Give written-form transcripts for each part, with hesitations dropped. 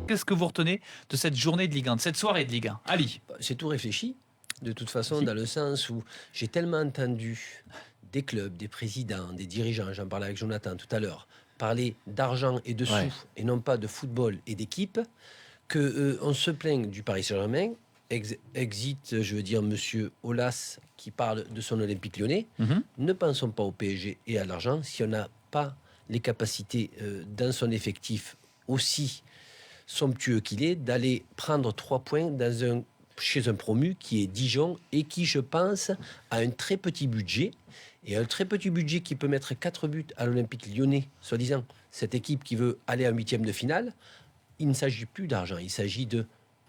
Qu'est-ce que vous retenez de cette journée de Ligue 1, de cette soirée de Ligue 1? Ali? J'ai tout réfléchi, de toute façon, dans le sens où j'ai tellement entendu des clubs, des présidents, des dirigeants, j'en parlais avec Jonathan tout à l'heure, parler d'argent et de sous, et non pas de football et d'équipe, qu'on se plaint du Paris Saint-Germain. Exit, je veux dire, monsieur Aulas qui parle de son Olympique Lyonnais. Ne pensons pas au PSG et à l'argent si on n'a pas les capacités dans son effectif aussi somptueux qu'il est, d'aller prendre 3 points chez un promu qui est Dijon et qui, je pense, a un très petit budget. Et un très petit budget qui peut mettre 4 buts à l'Olympique Lyonnais, soi-disant, cette équipe qui veut aller en 8e de finale. Il ne s'agit plus d'argent, il s'agit de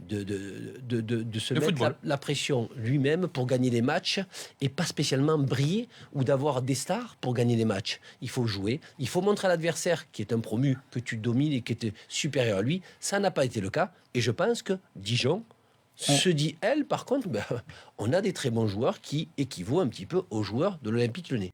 se mettre la pression lui-même pour gagner les matchs et pas spécialement briller ou d'avoir des stars pour gagner les matchs. Il faut jouer, il faut montrer à l'adversaire qui est un promu que tu domines et qui est supérieur à lui. Ça n'a pas été le cas et je pense que Dijon se dit, elle, par contre, on a des très bons joueurs qui équivaut un petit peu aux joueurs de l'Olympique Lyonnais.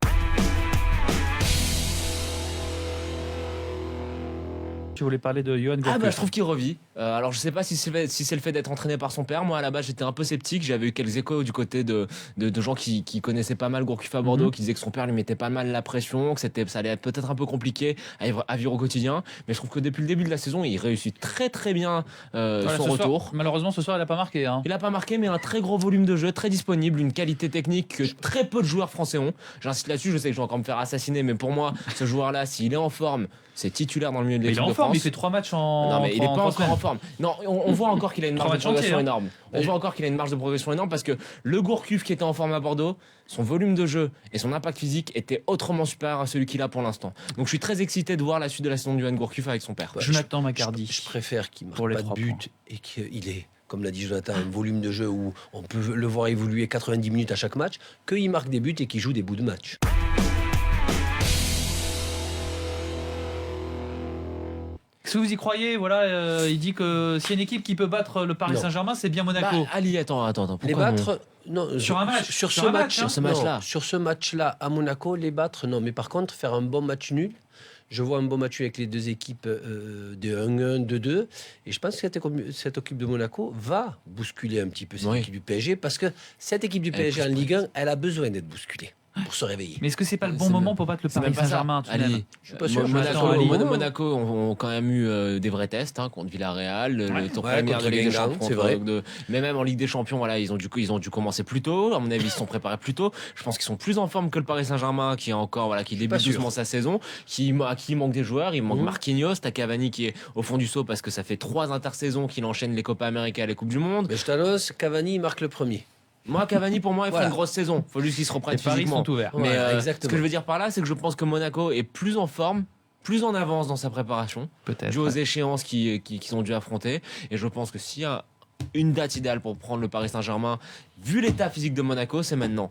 Tu voulais parler de Johan Gourcuff. Je trouve qu'il revit. Alors je sais pas si c'est le fait d'être entraîné par son père. Moi à la base j'étais un peu sceptique. J'avais eu quelques échos du côté de gens qui connaissaient pas mal Gourcuff à Bordeaux, qui disaient que son père lui mettait pas mal la pression, que ça allait être peut-être un peu compliqué à vivre au quotidien. Mais je trouve que depuis le début de la saison, il réussit très très bien son retour. Malheureusement ce soir il a pas marqué. Il a pas marqué, mais un très gros volume de jeu, très disponible, une qualité technique que très peu de joueurs français ont. J'insiste là-dessus. Je sais que je vais encore me faire assassiner, mais pour moi ce joueur-là, s'il est en forme, c'est titulaire dans le milieu de l'équipe de France. Il fait 3 matchs en. Non, mais il n'est pas encore en forme. Non, on voit encore qu'il a une marge de progression énorme. On voit encore qu'il a une marge de progression énorme parce que le Gourcuff qui était en forme à Bordeaux, son volume de jeu et son impact physique étaient autrement supérieurs à celui qu'il a pour l'instant. Donc je suis très excité de voir la suite de la saison de Johan Gourcuff avec son père. Jonathan Macardy. Je préfère qu'il marque pas de but et qu'il ait, comme l'a dit Jonathan, un volume de jeu où on peut le voir évoluer 90 minutes à chaque match, qu'il marque des buts et qu'il joue des bouts de match. Est-ce que vous y croyez? Voilà, il dit que s'il y a une équipe qui peut battre le Paris Saint-Germain, c'est bien Monaco. Ali, attends. Les battre, non. Sur un match. Sur ce match-là, à Monaco, les battre, non. Mais par contre, faire un bon match nul. Je vois un bon match avec les deux équipes de 1-1, 2-2. Et je pense que cette équipe de Monaco va bousculer un petit peu cette équipe du PSG. Parce que cette équipe du PSG en Ligue 1, elle a besoin d'être bousculée pour se réveiller. Mais est-ce que c'est pas le bon moment pour battre le Paris Saint-Germain? Je suis pas sûr. Monaco ont quand même eu des vrais tests contre Villarreal, le tour préliminaire de Ligue des Champions. C'est vrai. Mais même en Ligue des Champions, voilà, ils ont dû commencer plus tôt. À mon avis, ils se sont préparés plus tôt. Je pense qu'ils sont plus en forme que le Paris Saint-Germain, qui débute doucement sa saison, à qui il manque des joueurs. Il manque Marquinhos, t'as Cavani qui est au fond du seau parce que ça fait 3 intersaisons qu'il enchaîne les Copa América et les Coupes du Monde. Mais je t'annonce, Cavani marque le premier. Moi, Cavani, pour moi, il fait une grosse saison. Il faut juste qu'il se reprenne physiquement. Les paris sont ouverts. Mais ce que je veux dire par là, c'est que je pense que Monaco est plus en forme, plus en avance dans sa préparation, dû aux échéances qu'ils ont dû affronter. Et je pense que s'il y a une date idéale pour prendre le Paris Saint-Germain, vu l'état physique de Monaco, c'est maintenant.